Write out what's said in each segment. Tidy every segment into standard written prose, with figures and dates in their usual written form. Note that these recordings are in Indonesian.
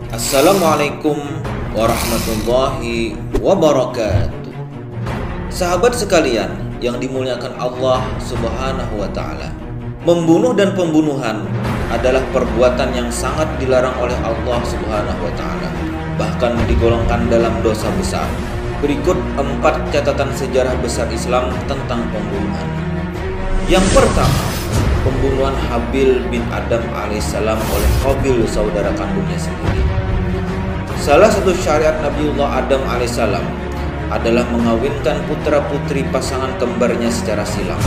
Assalamualaikum warahmatullahi wabarakatuh. Sahabat sekalian yang dimuliakan Allah Subhanahu wa Ta'ala, membunuh dan pembunuhan adalah perbuatan yang sangat dilarang oleh Allah Subhanahu wa Ta'ala, bahkan digolongkan dalam dosa besar. Berikut 4 catatan sejarah besar Islam tentang pembunuhan. Yang pertama, pembunuhan Habil bin Adam alaihissalam oleh Qabil, saudara kandungnya sendiri. Salah satu syariat Nabiullah Adam alaihissalam adalah mengawinkan putra-putri pasangan kembarnya secara silang.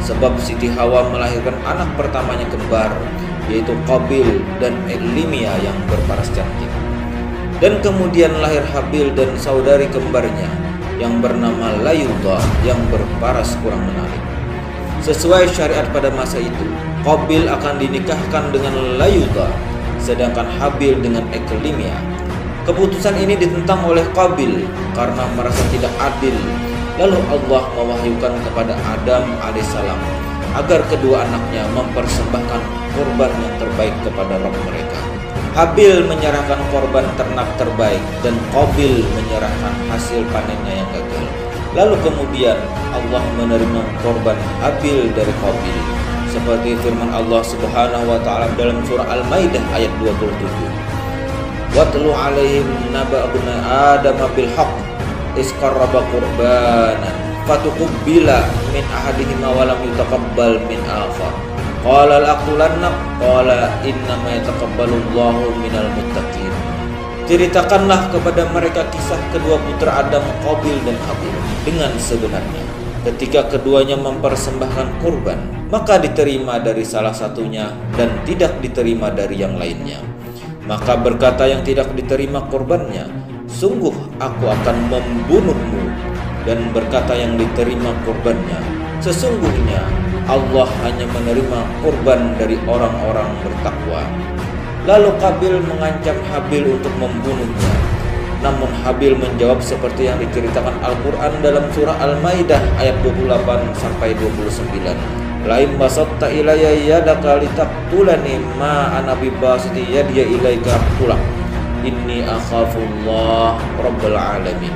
Sebab Siti Hawa melahirkan anak pertamanya kembar, yaitu Qabil dan Limia yang berparas cantik. Dan kemudian lahir Habil dan saudari kembarnya yang bernama Layudha yang berparas kurang menarik. Sesuai syariat pada masa itu, Qabil akan dinikahkan dengan Layudha, sedangkan Habil dengan Limia. Keputusan ini ditentang oleh Qabil karena merasa tidak adil. Lalu Allah mewahyukan kepada Adam alaihissalam agar kedua anaknya mempersembahkan korban yang terbaik kepada Rabb mereka. Habil menyerahkan korban ternak terbaik dan Qabil menyerahkan hasil panennya yang gagal. Lalu kemudian Allah menerima korban Habil dari Qabil, seperti firman Allah Subhanahu wa Ta'ala dalam surah Al-Maidah ayat 27. Watlu alaihim naba abna Adam bil haqq iz qarraba qurbanan fatuqbila min ahadihima wa lam yutaqabbal min akhar qala la'qulanna qala innama yataqabbalullahu minal muttaqin. Ceritakanlah kepada mereka kisah kedua putra Adam, Qabil dan Habil dengan sebenarnya. Ketika keduanya mempersembahkan kurban, maka diterima dari salah satunya dan tidak diterima dari yang lainnya. Maka berkata yang tidak diterima kurbannya, sungguh aku akan membunuhmu. Dan berkata yang diterima kurbannya, sesungguhnya Allah hanya menerima kurban dari orang-orang bertakwa. Lalu Qabil mengancam Habil untuk membunuhnya. Namun Habil menjawab seperti yang diceritakan Al-Quran dalam surah Al-Maidah ayat 28-29. Lain basatta ilayya yadaka litaqtulani ma ana bibasiti yadiya ilaika aqtulak inni akhafullah rabbal alamin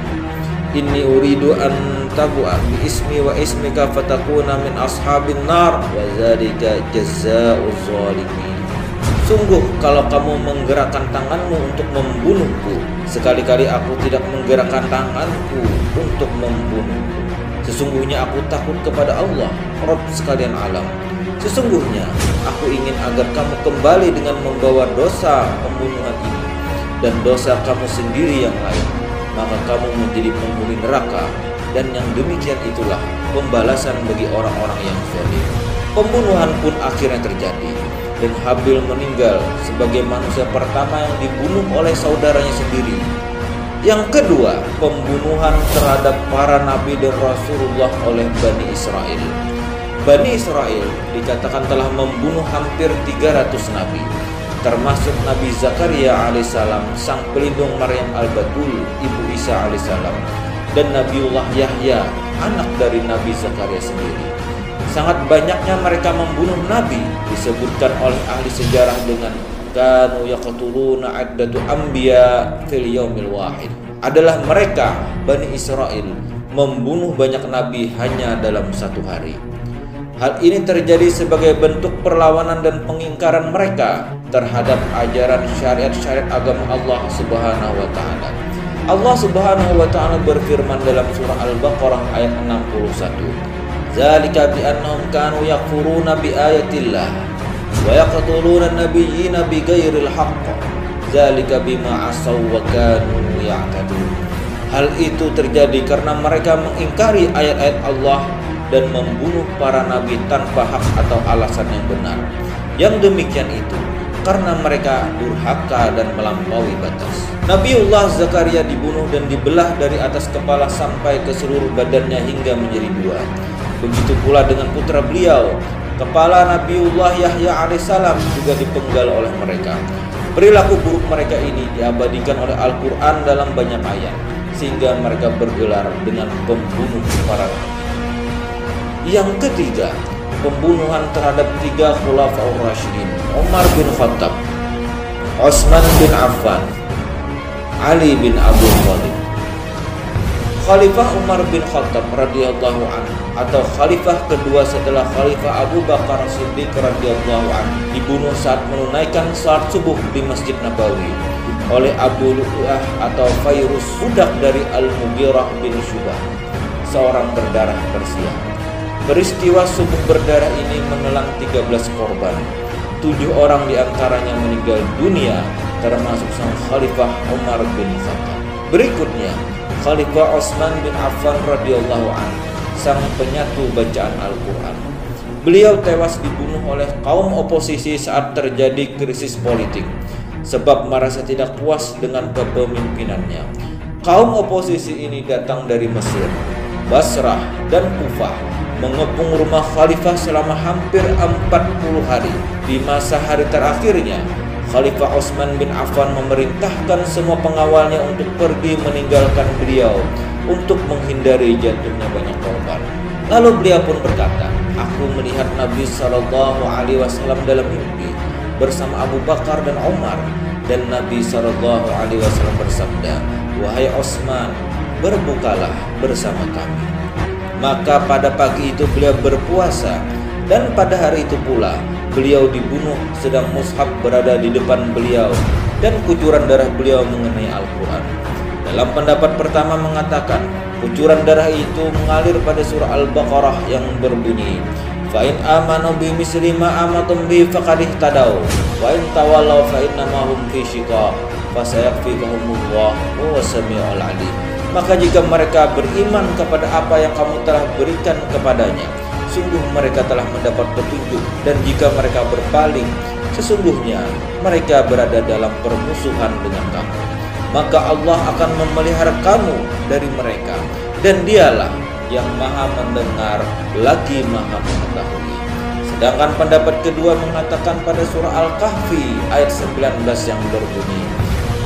inni uridu an tabu'a bi ismi wa ismika fatakuna min ashabin nar wa dzalika jazaa'uz zalimin. Sungguh kalau kamu menggerakkan tanganmu untuk membunuhku, sekali-kali aku tidak menggerakkan tanganku untuk membunuhku. Sesungguhnya aku takut kepada Allah, Rabb sekalian alam. Sesungguhnya aku ingin agar kamu kembali dengan membawa dosa pembunuhan ini dan dosa kamu sendiri yang lain, maka kamu menjadi penghuni neraka, dan yang demikian itulah pembalasan bagi orang-orang yang zalim. Pembunuhan pun akhirnya terjadi, dan Habil meninggal sebagai manusia pertama yang dibunuh oleh saudaranya sendiri. Yang kedua, pembunuhan terhadap para nabi dan rasulullah oleh Bani Israel. Bani Israel dikatakan telah membunuh hampir 300 nabi, termasuk Nabi Zakaria alaihissalam, sang pelindung Maryam al-Batul, ibu Isa alaihissalam, dan Nabiullah Yahya, anak dari Nabi Zakaria sendiri. Sangat banyaknya mereka membunuh nabi disebutkan oleh ahli sejarah dengan kanu yaqtuluna addatu anbiya fil yaumil wahid. Adalah mereka Bani Israel membunuh banyak nabi hanya dalam satu hari. Hal ini terjadi sebagai bentuk perlawanan dan pengingkaran mereka terhadap ajaran syariat-syariat agama Allah Subhanahu wa Ta'ala. Allah Subhanahu wa Ta'ala berfirman dalam surah Al-Baqarah ayat 61. Zalika bi annahum kanu yakfuruna bi ayatillah wa yaqtuluna an-nabiyyina bighairil haqq zalika bima asaw wa kanu ya'tadun. Hal itu terjadi karena mereka mengingkari ayat-ayat Allah dan membunuh para nabi tanpa hak atau alasan yang benar. Yang demikian itu karena mereka durhaka dan melampaui batas. Nabiullah Zakaria dibunuh dan dibelah dari atas kepala sampai ke seluruh badannya hingga menjadi 2. Begitu pula dengan putra beliau, kepala Nabiullah Yahya alaihissalam juga dipenggal oleh mereka. Perilaku buruk mereka ini diabadikan oleh Al-Quran dalam banyak ayat, sehingga mereka bergelar dengan pembunuh para nabi. Yang ketiga, pembunuhan terhadap 3 Khulafaur Rasyidin, Umar bin Khattab, Utsman bin Affan, Ali bin Abi Thalib. Khalifah Umar bin Khattab radhiyallahu anhu atau khalifah kedua setelah Khalifah Abu Bakar Siddiq radhiyallahu anhu dibunuh saat menunaikan salat subuh di Masjid Nabawi oleh Abu Lu'lu'ah atau Fairuz, budak dari Al-Mughirah bin Syubah, seorang berdarah Persia. Peristiwa subuh berdarah ini menelan 13 korban. 7 orang diantaranya meninggal dunia, termasuk sang Khalifah Umar bin Khattab. Berikutnya Khalifah Utsman bin Affan radhiyallahu anhu, sang penyatu bacaan Al-Quran. Beliau tewas dibunuh oleh kaum oposisi saat terjadi krisis politik, sebab merasa tidak puas dengan kepemimpinannya. Kaum oposisi ini datang dari Mesir, Basrah, dan Kufah, mengepung rumah Khalifah selama hampir 40 hari. Di masa hari terakhirnya, Khalifah Utsman bin Affan memerintahkan semua pengawalnya untuk pergi meninggalkan beliau untuk menghindari jatuhnya banyak korban. Lalu beliau pun berkata, "Aku melihat Nabi Shallallahu Alaihi Wasallam dalam mimpi bersama Abu Bakar dan Umar, dan Nabi Shallallahu Alaihi Wasallam bersabda, 'Wahai Utsman, berbukalah bersama kami.' Maka pada pagi itu beliau berpuasa, dan pada hari itu pula beliau dibunuh sedang mushaf berada di depan beliau dan kucuran darah beliau mengenai Al-Quran. Dalam pendapat pertama mengatakan kucuran darah itu mengalir pada surah Al-Baqarah yang berbunyi, "Fa in amanu bi misli ma amatum bi faqad ihtadaw wa in tawallaw fa innama hum fi shiqaq fa sayakfikahumullah wa huwas samiul alim." Maka jika mereka beriman kepada apa yang kamu telah berikan kepadanya, sungguh mereka telah mendapat petunjuk, dan jika mereka berpaling, sesungguhnya mereka berada dalam permusuhan dengan kamu. Maka Allah akan memelihara kamu dari mereka, dan dialah yang maha mendengar lagi maha mengetahui. Sedangkan pendapat kedua mengatakan pada surah Al-Kahfi ayat 19 yang berbunyi,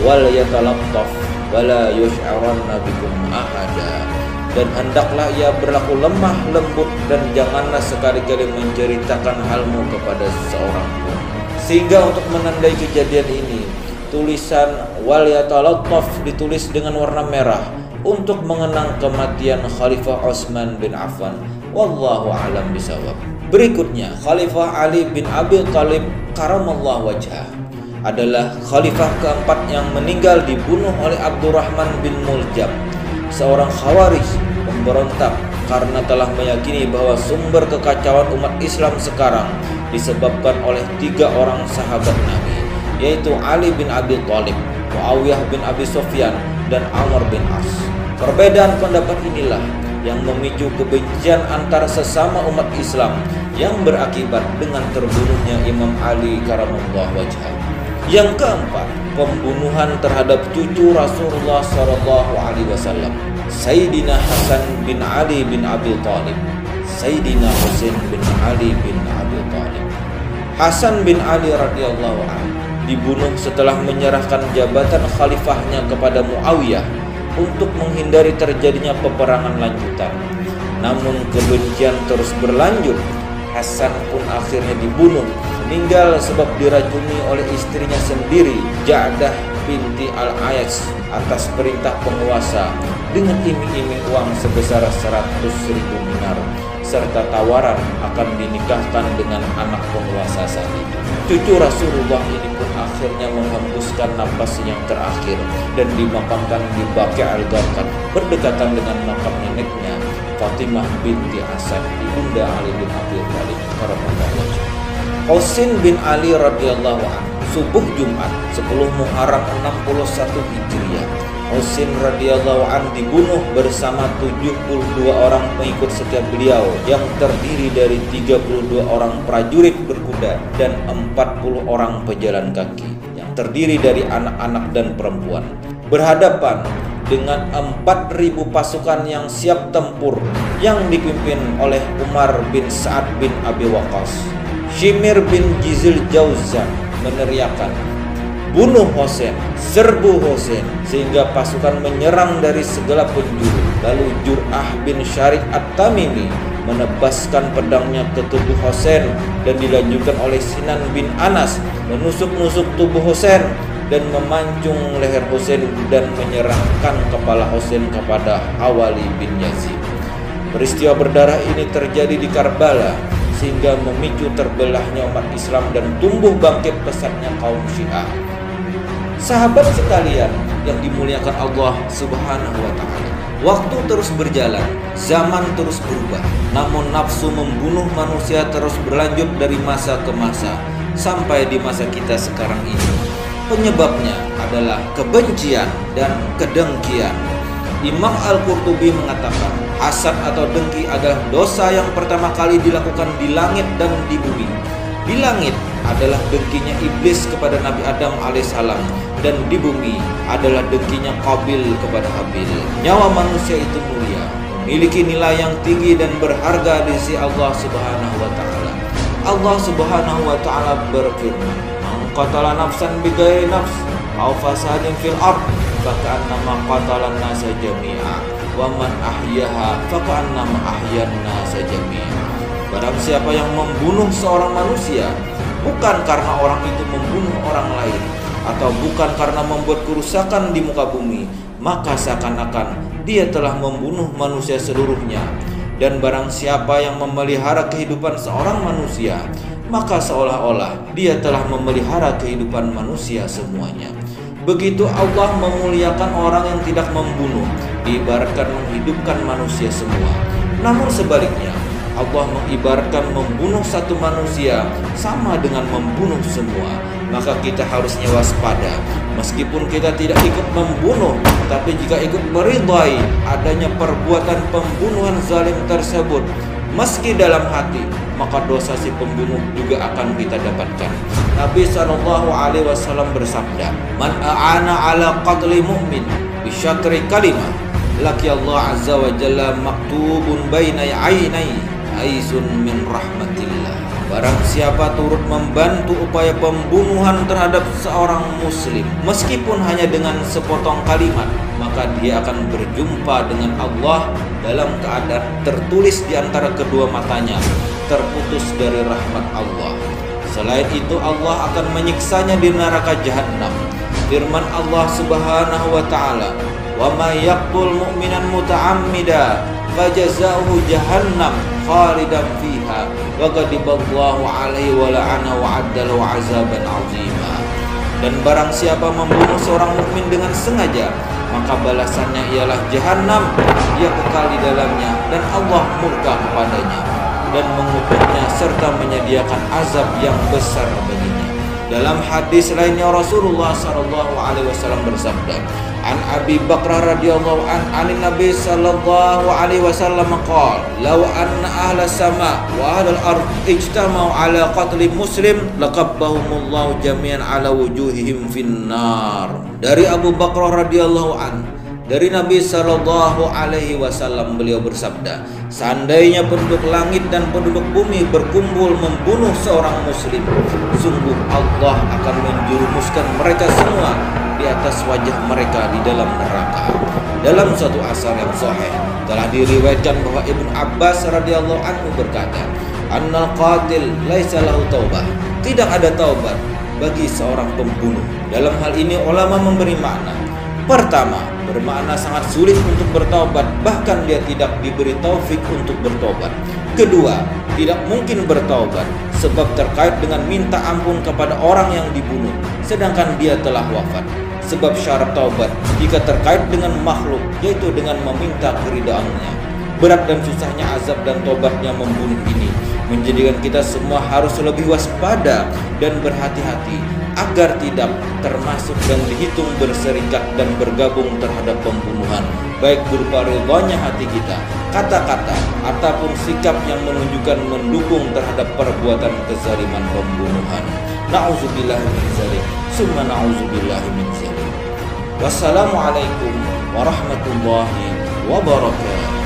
"Wal yatalattaf wala yush'aranna bikum ahada." Dan hendaklah ia berlaku lemah lembut, dan janganlah sekali-kali menceritakan halmu kepada seorang pun. Sehingga untuk menandai kejadian ini, tulisan wal yatalattaf ditulis dengan warna merah untuk mengenang kematian Khalifah Utsman bin Affan. Wallahu a'lam bishawab. Berikutnya, Khalifah Ali bin Abi Thalib karamallahu wajhah adalah khalifah keempat yang meninggal dibunuh oleh Abdurrahman bin Muljam, seorang Khawarij pemberontak, karena telah meyakini bahwa sumber kekacauan umat Islam sekarang disebabkan oleh 3 orang sahabat Nabi, yaitu Ali bin Abi Thalib, Muawiyah bin Abi Sufyan, dan Amr bin As. Perbedaan pendapat inilah yang memicu kebencian antara sesama umat Islam yang berakibat dengan terbunuhnya Imam Ali karamallahu wajhah. Yang keempat, pembunuhan terhadap cucu Rasulullah Shallallahu Alaihi Wasallam, Sayyidina Hasan bin Ali bin Abi Thalib, Sayyidina Husain bin Ali bin Abi Thalib. Hasan bin Ali radhiyallahu anhu dibunuh setelah menyerahkan jabatan khalifahnya kepada Muawiyah untuk menghindari terjadinya peperangan lanjutan. Namun kebencian terus berlanjut. Hasan pun akhirnya dibunuh, meninggal sebab diracuni oleh istrinya sendiri, Ja'dah binti Al-Ayas, atas perintah penguasa dengan iming-iming uang sebesar 100.000 dinar serta tawaran akan dinikahkan dengan anak penguasa saat itu. Cucu Rasulullah ini pun akhirnya menghembuskan napas yang terakhir dan dimakamkan di Baqi' al-Gharqad, berdekatan dengan makam neneknya Fatimah binti Asad, ibunda Ali bin Abi Thalib karamallahu wajhah. Husain bin Ali radhiyallahu anhu, subuh Jumat 10 Muharram 61 Hijriah, Husain radhiyallahu anhu dibunuh bersama 72 orang pengikut setia beliau yang terdiri dari 32 orang prajurit berkuda dan 40 orang pejalan kaki yang terdiri dari anak-anak dan perempuan, berhadapan dengan 4.000 pasukan yang siap tempur yang dipimpin oleh Umar bin Sa'ad bin Abi Waqqas. Shimir bin Jizil Jauzan meneriakkan, "Bunuh Husain, serbu Husain," sehingga pasukan menyerang dari segala penjuru. Lalu Jur'ah bin Syarih At-Tamimi menebaskan pedangnya ke tubuh Husain dan dilanjutkan oleh Sinan bin Anas menusuk-nusuk tubuh Husain dan memancung leher Husain dan menyerahkan kepala Husain kepada Hawali bin Yazid. Peristiwa berdarah ini terjadi di Karbala sehingga memicu terbelahnya umat Islam dan tumbuh bangkit pesatnya kaum Syiah. Sahabat sekalian yang dimuliakan Allah Subhanahu wa taala, waktu terus berjalan, zaman terus berubah, namun nafsu membunuh manusia terus berlanjut dari masa ke masa sampai di masa kita sekarang ini. Penyebabnya adalah kebencian dan kedengkian. Imam Al-Qurtubi mengatakan, hasad atau dengki adalah dosa yang pertama kali dilakukan di langit dan di bumi. Di langit adalah dengkinya iblis kepada Nabi Adam alaihissalam, dan di bumi adalah dengkinya Qabil kepada Habil. Nyawa manusia itu mulia, memiliki nilai yang tinggi dan berharga di sisi Allah Subhanahu wa taala. Allah Subhanahu wa taala berfirman, "Man qatala nafsan bighairi nafs aw fasadin fil ard faka'annama qatalan nasa jami'a wa man ahyaha faka'annama ahyan nasa jami'a." Barang siapa yang membunuh seorang manusia bukan karena orang itu membunuh orang lain atau bukan karena membuat kerusakan di muka bumi, maka seakan-akan dia telah membunuh manusia seluruhnya. Dan barang siapa yang memelihara kehidupan seorang manusia, maka seolah-olah dia telah memelihara kehidupan manusia semuanya. Begitu Allah memuliakan orang yang tidak membunuh, diibaratkan menghidupkan manusia semua. Namun sebaliknya, Allah mengibaratkan membunuh satu manusia sama dengan membunuh semua. Maka kita harusnya waspada. Meskipun kita tidak ikut membunuh, tapi jika ikut meridai adanya perbuatan pembunuhan zalim tersebut, meski dalam hati, maka dosa si pembunuh juga akan kita dapatkan. Nabi SAW bersabda, "Man a'ana ala qatli mu'min bi syatri kalimah, laki Allah azza wa jalla maktubun baina ainai aisun min rahmatillah." Barang siapa turut membantu upaya pembunuhan terhadap seorang muslim, meskipun hanya dengan sepotong kalimat, maka dia akan berjumpa dengan Allah dalam keadaan tertulis di antara kedua matanya, terputus dari rahmat Allah. Selain itu, Allah akan menyiksanya di neraka Jahannam. Firman Allah Subhanahu wa taala, "Wa may yaqtul mu'minan muta'ammida fajazauhu jahannam khalidan fiha wa ghadiballahu alaihi wa la'ana wa addalahu azaban 'azima." Dan barang siapa membunuh seorang mukmin dengan sengaja, maka balasannya ialah jahanam, dia kekal di dalamnya dan Allah murka kepadanya dan mengutuknya serta menyediakan azab yang besar baginya. Dalam hadis lainnya Rasulullah SAW bersabda, "An Abi Bakrah radhiyallahu anin Nabi sallallahu alaihi wasallam qala, law anna ahla sama wa ahlal ard ijtama'u ala qatli muslim laqabbahumullahu jami'an ala wujuhihim finnar." Dari Abu Bakrah radhiyallahu an, dari Nabi sallallahu alaihi wasallam, beliau bersabda, seandainya penduduk langit dan penduduk bumi berkumpul membunuh seorang muslim, sungguh Allah akan menjerumuskan mereka semua di atas wajah mereka di dalam neraka. Dalam suatu asar yang sahih telah diriwayatkan bahwa Ibnu Abbas radhiyallahu anhu berkata, "Annal qatil laisa lahu taubah." Tidak ada taubat bagi seorang pembunuh. Dalam hal ini ulama memberi makna. Pertama, bermakna sangat sulit untuk bertaubat, bahkan dia tidak diberi taufik untuk bertobat. Kedua, tidak mungkin bertaubat sebab terkait dengan minta ampun kepada orang yang dibunuh, sedangkan dia telah wafat. Sebab syarat taubat jika terkait dengan makhluk, yaitu dengan meminta keridaannya. Berat dan susahnya azab dan tobatnya membunuh ini menjadikan kita semua harus lebih waspada dan berhati-hati agar tidak termasuk dan dihitung berserikat dan bergabung terhadap pembunuhan, baik berupa ridhonya hati kita, kata-kata, ataupun sikap yang menunjukkan mendukung terhadap perbuatan kezaliman pembunuhan. Na'udzubillahi min dzalik, summa na'udzubillahi min dzalik. Wassalamualaikum warahmatullahi wabarakatuh.